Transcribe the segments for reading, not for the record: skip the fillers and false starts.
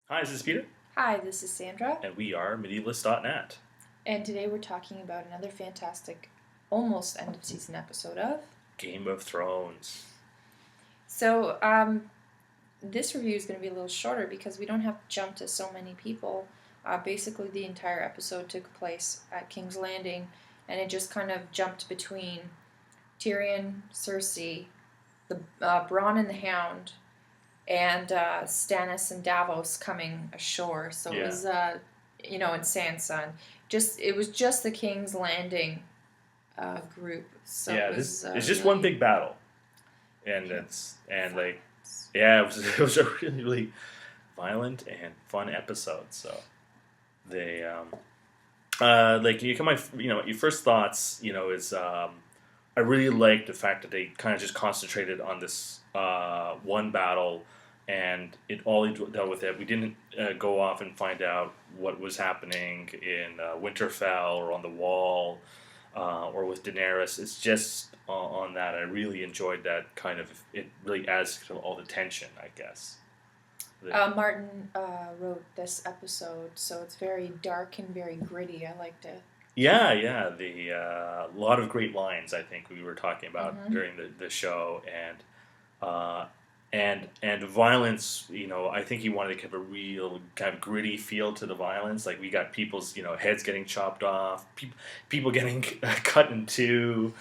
Hi, this is Peter, Hi, this is Sandra, and we are medievalist.net. and today we're talking about another fantastic, almost end of season episode of. Game of Thrones. So, this review is going to be a little shorter because we don't have to jump to so many people. Basically, the entire episode took place at King's Landing, and it just kind of jumped between Tyrion, Cersei, the Bronn and the Hound, and Stannis and Davos coming ashore. So it was, and Sansa. And it was just the King's Landing group. So Yeah, it was it's just really, one big battle, and it was a really really violent and fun episode. So they your first thoughts is I really liked the fact that they kind of just concentrated on this one battle, and it all dealt with it. We didn't go off and find out what was happening in Winterfell or on the Wall or with Daenerys. It's just on that. I really enjoyed that kind of. It really adds to all the tension, I guess. Martin wrote this episode, so it's very dark and very gritty. I liked it. Yeah. The lot of great lines I think we were talking about Mm-hmm. during the show, and violence. I think he wanted to have a real kind of gritty feel to the violence. Like we got people's heads getting chopped off, people getting cut in two,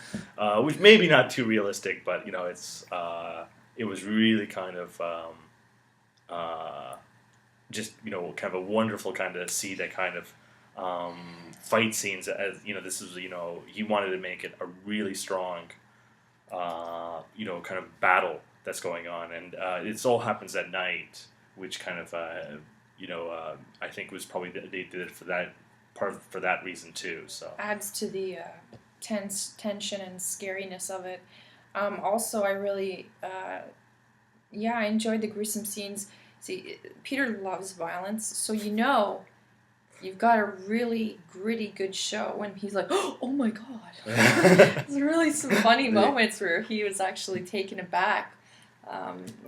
which maybe not too realistic, but it was really kind of. Just kind of a wonderful kind of see that kind of fight scenes as this is he wanted to make it a really strong kind of battle that's going on, and it all happens at night, which kind of I think was probably they did it for that reason too. So Adds to the tension and scariness of it. Also, I really, I enjoyed the gruesome scenes. See, Peter loves violence, so you've got a really gritty, good show when he's like, "Oh my god!" There's really some funny moments where he was actually taken aback,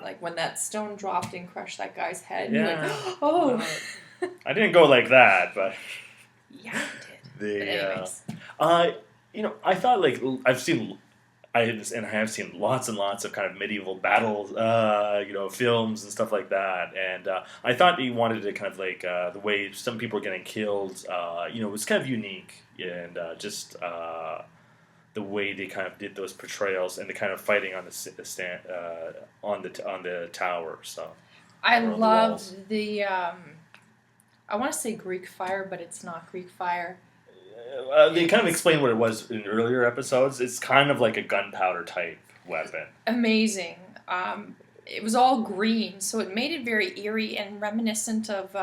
like when that stone dropped and crushed that guy's head. Yeah. And he went, "Oh." I didn't go like that, but Yeah, he did. But anyways. I thought I have seen lots and lots of kind of medieval battles, films and stuff like that, and I thought he wanted to kind of the way some people are getting killed, was kind of unique, and just the way they kind of did those portrayals and the kind of fighting on on the tower. So I or on the walls. loved the, I want to say Greek fire, but it's not Greek fire. They kind of explained what it was in earlier episodes. It's kind of like a gunpowder type weapon. Amazing. It was all green, so it made it very eerie and reminiscent of,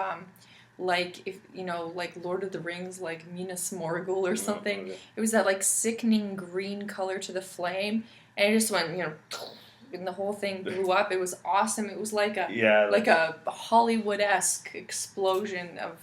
like Lord of the Rings, like Minas Morgul or something. It was that like sickening green color to the flame, and it just went, and the whole thing blew up. It was awesome. It was like a Hollywood-esque explosion of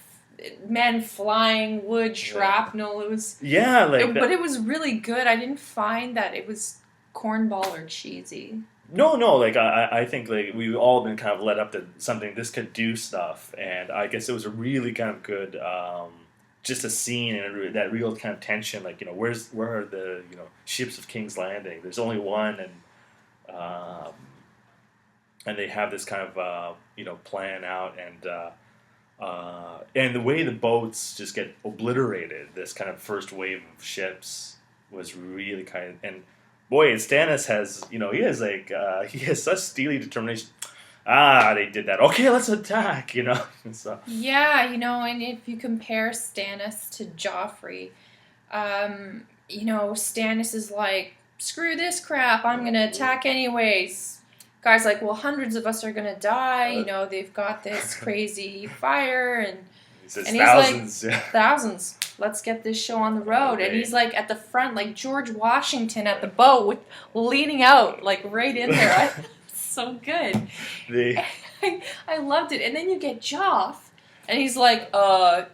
men flying, wood, shrapnel. It was but it was really good. I didn't find that it was cornball or cheesy. No. I think we've all been kind of led up to something this could do stuff, and I guess it was a really kind of good, just a scene and that real kind of tension. Like where are the ships of King's Landing? There's only one, and they have this kind of plan out, and the way the boats just get obliterated, this kind of first wave of ships was really kind of, and boy, Stannis has, he has such steely determination. They did that. Okay, let's attack, So. Yeah, and if you compare Stannis to Joffrey, Stannis is like, screw this crap, I'm gonna attack anyways. Guy's like, well, hundreds of us are gonna die. They've got this crazy fire, and He's thousands. Like, thousands. Let's get this show on the road. Okay. And he's like at the front, like George Washington at the boat, leaning out, like right in there. So good. I loved it. And then you get Joff, and he's like,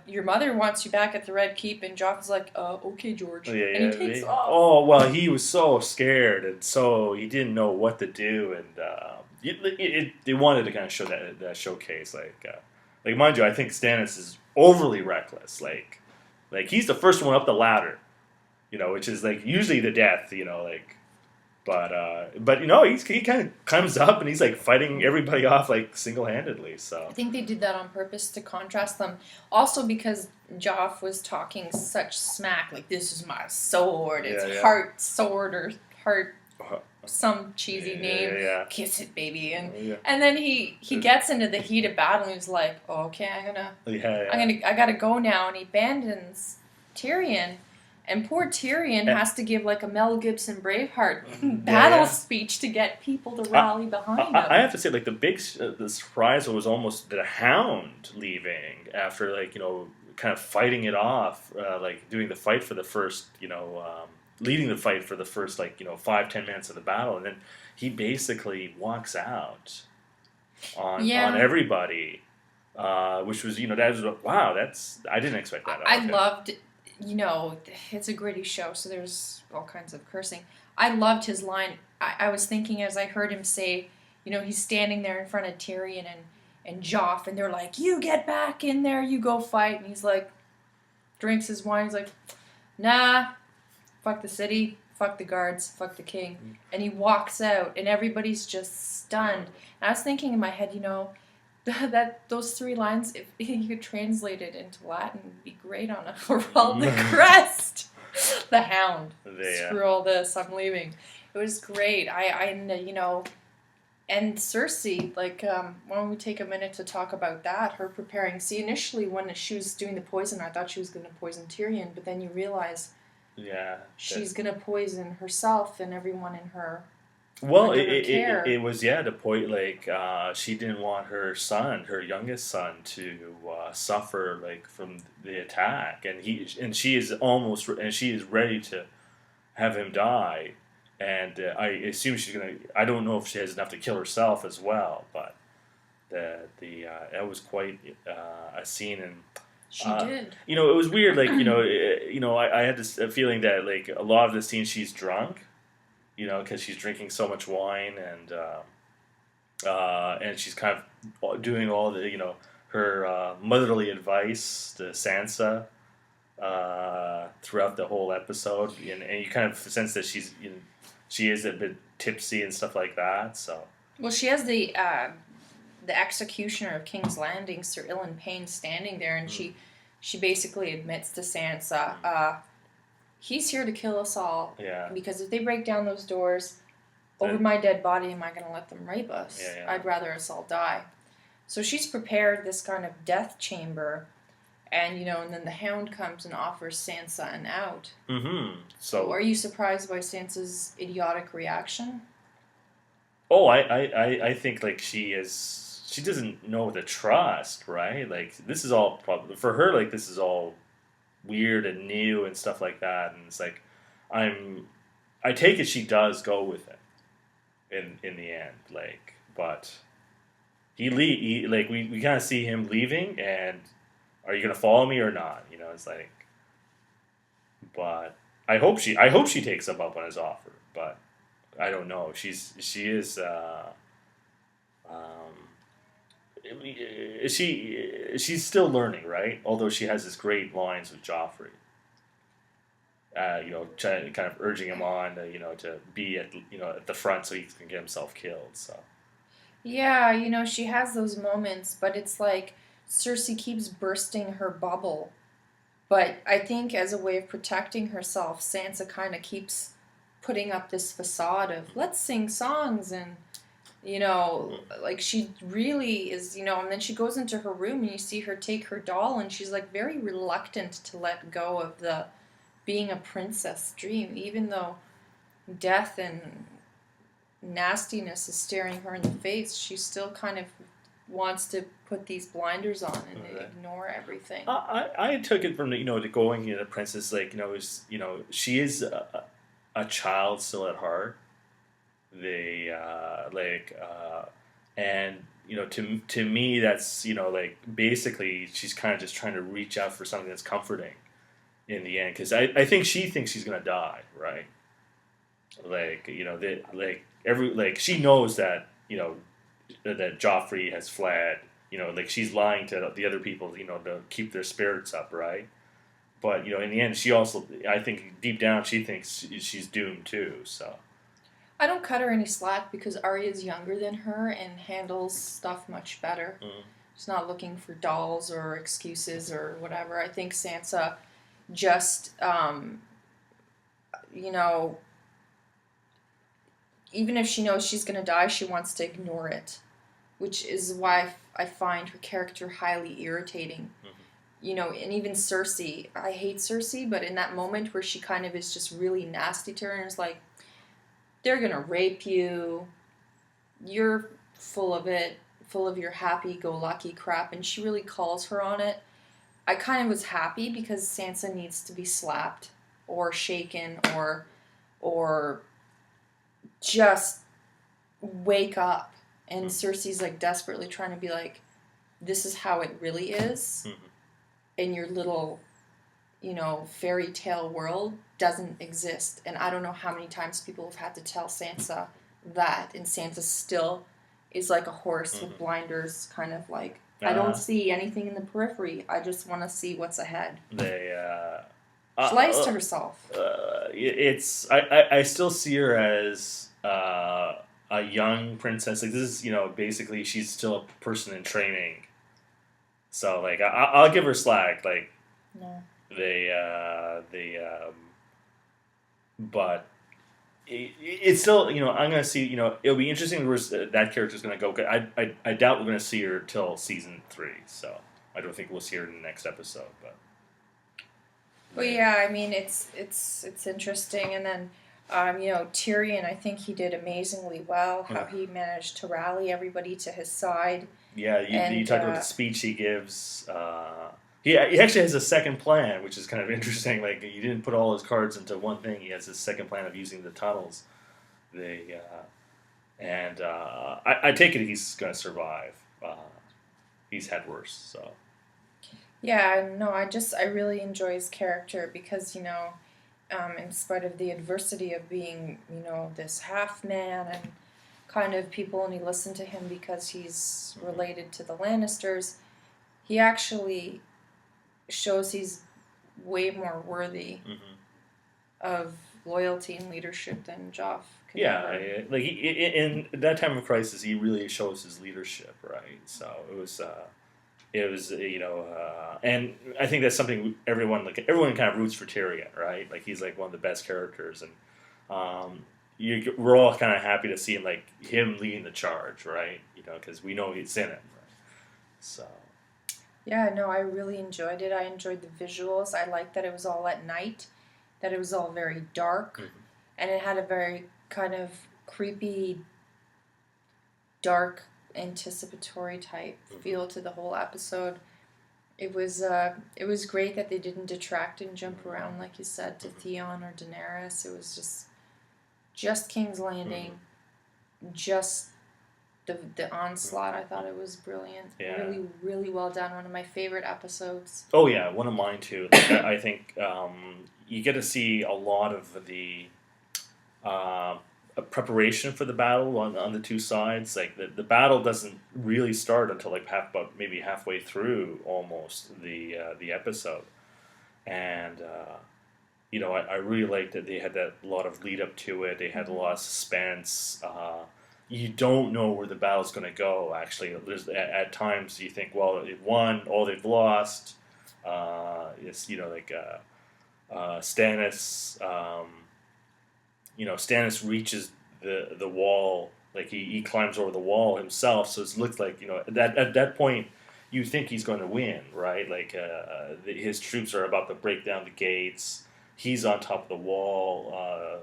your mother wants you back at the Red Keep, and Joff's like, okay, George. And he takes off. Oh, well, he was so scared, and so he didn't know what to do, and they wanted to kind of show that showcase, like mind you, I think Stannis is overly reckless. Like he's the first one up the ladder, which is like usually the death, but he kind of comes up and he's like fighting everybody off like single handedly. So I think they did that on purpose to contrast them. Also because Joff was talking such smack, like this is my sword, it's heart sword or heart some cheesy name. Kiss it, baby. And then he gets into the heat of battle and he's like, oh, okay, I gotta go now, and he abandons Tyrion. And poor Tyrion has to give like a Mel Gibson Braveheart battle speech to get people to rally behind him. I have to say, like the surprise was almost the Hound leaving after kind of fighting it off, like doing the fight for the first, leading the fight for the first 5-10 minutes of the battle, and then he basically walks out on everybody, which was that was wow, I didn't expect that. I loved. It's a gritty show, so there's all kinds of cursing. I loved his line. I was thinking as I heard him say, he's standing there in front of Tyrion and Joff, and they're like, you get back in there, you go fight. And he's like, drinks his wine, he's like, nah, fuck the city, fuck the guards, fuck the king. And he walks out, and everybody's just stunned. And I was thinking in my head, that those 3 lines, if you could translate it into Latin, would be great on a heraldic crest. The Hound. Screw all this. I'm leaving. It was great. And Cersei, why don't we take a minute to talk about that? Her preparing. See, initially when she was doing the poison, I thought she was going to poison Tyrion, but then you realize she's going to poison herself and everyone in her. Well, it was the point she didn't want her youngest son, to suffer from the attack, and she is ready to have him die, and I assume she's gonna. I don't know if she has enough to kill herself as well, but that was quite a scene, and she did. It was weird. I had this feeling that a lot of the scenes she's drunk. Because she's drinking so much wine, and she's kind of doing all the, her motherly advice to Sansa throughout the whole episode, and you kind of sense that she is a bit tipsy and stuff like that. So well, she has the executioner of King's Landing, Sir Ilan Payne, standing there, and she basically admits to Sansa. He's here to kill us all. Yeah. Because if they break down those doors, over my dead body, am I going to let them rape us? I'd rather us all die. So she's prepared this kind of death chamber, and and then the Hound comes and offers Sansa an out. Mm-hmm. So are you surprised by Sansa's idiotic reaction? Oh, I think she doesn't know the trust, right? This is all for her. This is all weird and new and stuff like that, and it's I take it she does go with it in the end, but we kind of see him leaving, and are you gonna follow me or not? It's but I hope she takes him up on his offer, but I don't know. She is she's still learning, right? Although she has this great lines with Joffrey, kind of urging him on, to be at the front so he can get himself killed. So yeah, she has those moments, but it's like Cersei keeps bursting her bubble. But I think as a way of protecting herself, Sansa kind of keeps putting up this facade of let's sing songs and. She really is, and then she goes into her room and you see her take her doll and she's very reluctant to let go of the being a princess dream, even though death and nastiness is staring her in the face. She still kind of wants to put these blinders on and ignore everything. I took it from to going the princess she is a child still at heart. They and to me that's basically she's kind of just trying to reach out for something that's comforting in the end, because I think she thinks she's gonna die, right? She knows that that Joffrey has fled like she's lying to the other people, to keep their spirits up, right? But in the end, she also, I think, deep down, she thinks she's doomed too. So I don't cut her any slack because Arya's younger than her and handles stuff much better. She's not looking for dolls or excuses or whatever. I think Sansa just, even if she knows she's going to die, she wants to ignore it, which is why I find her character highly irritating. And even Cersei, I hate Cersei, but in that moment where she kind of is just really nasty to her and is like, they're going to rape you, you're full of it, full of your happy-go-lucky crap, and she really calls her on it. I kind of was happy because Sansa needs to be slapped or shaken or just wake up. And Cersei's like desperately trying to be like, this is how it really is. And your little, fairy tale world doesn't exist. And I don't know how many times people have had to tell Sansa that, and Sansa still is like a horse with blinders, kind of like, I don't see anything in the periphery. I just want to see what's ahead. She lies to herself. I still see her as a young princess. Like, this is, basically she's still a person in training. So, like, I'll give her slack. Like, no. But it's still, I'm going to see, it'll be interesting where that character's going to go. I doubt we're going to see her till season 3, so I don't think we'll see her in the next episode. But yeah, I mean, it's interesting. And then, Tyrion, I think he did amazingly well, how he managed to rally everybody to his side. Yeah, you talked about the speech he gives. He actually has a second plan, which is kind of interesting. Like, he didn't put all his cards into one thing. He has his second plan of using the tunnels. I take it he's going to survive. He's had worse, so. Yeah, no, I really enjoy his character because, in spite of the adversity of being, this half man and kind of people only listen to him because he's related to the Lannisters, he actually shows he's way more worthy of loyalty and leadership than Joff could ever. Like in that time of crisis, he really shows his leadership, right? So it was, and I think that's something everyone kind of roots for Tyrion, right? Like, he's like one of the best characters, and we're all kind of happy to see him leading the charge, right? Because we know he's in it, right? So. Yeah, no, I really enjoyed it. I enjoyed the visuals. I liked that it was all at night, that it was all very dark, and it had a very kind of creepy, dark, anticipatory type feel to the whole episode. It was great that they didn't detract and jump around, like you said, to Theon or Daenerys. It was just King's Landing, just the onslaught. I thought it was brilliant. Yeah. Really, really well done. One of my favorite episodes. Oh yeah, one of mine too. Like, I think you get to see a lot of the preparation for the battle on the two sides. Like, the battle doesn't really start until maybe halfway through almost the episode, and I really liked that they had that lot of lead up to it. They had a lot of suspense. You don't know where the battle's going to go. Actually, there's at times you think, well, they've won, or they've lost. It's Stannis. Stannis reaches the wall. Like, he climbs over the wall himself. So it looks like at that point you think he's going to win, right? Like, his troops are about to break down the gates. He's on top of the wall.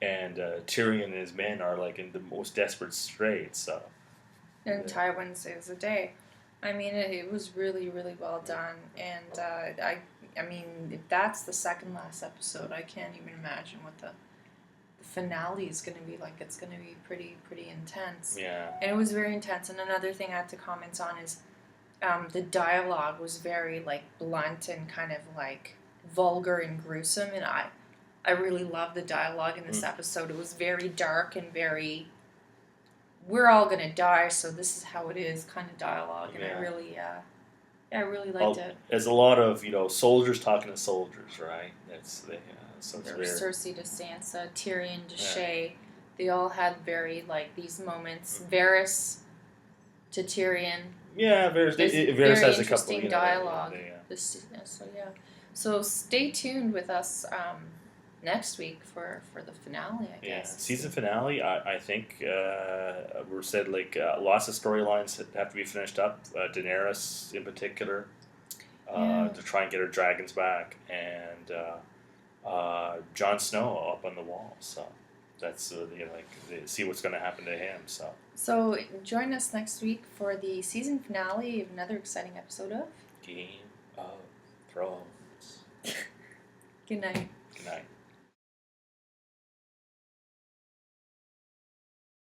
And Tyrion and his men are in the most desperate straits. So. And Tywin saves the day. I mean, it was really, really well done. And I mean, if that's the second last episode, I can't even imagine what the finale is going to be like. It's going to be pretty intense. Yeah. And it was very intense. And another thing I have to comment on is the dialogue was very blunt and kind of vulgar and gruesome. And I really loved the dialogue in this episode. It was very dark and very we're all gonna die, so this is how it is kind of dialogue, and Yeah. I really liked it. There's a lot of soldiers talking to soldiers, right? So it's There very was Cersei to Sansa, Tyrion to Shay. They all had very these moments. Varys to Tyrion. Yeah, Varys Very has a interesting couple dialogue. So stay tuned with us next week for the finale. I guess. Season finale. I think we said lots of storylines have to be finished up. Daenerys in particular, to try and get her dragons back, and Jon Snow up on the wall. So that's see what's going to happen to him. So join us next week for the season finale of another exciting episode of Game of Thrones. Good night. Good night.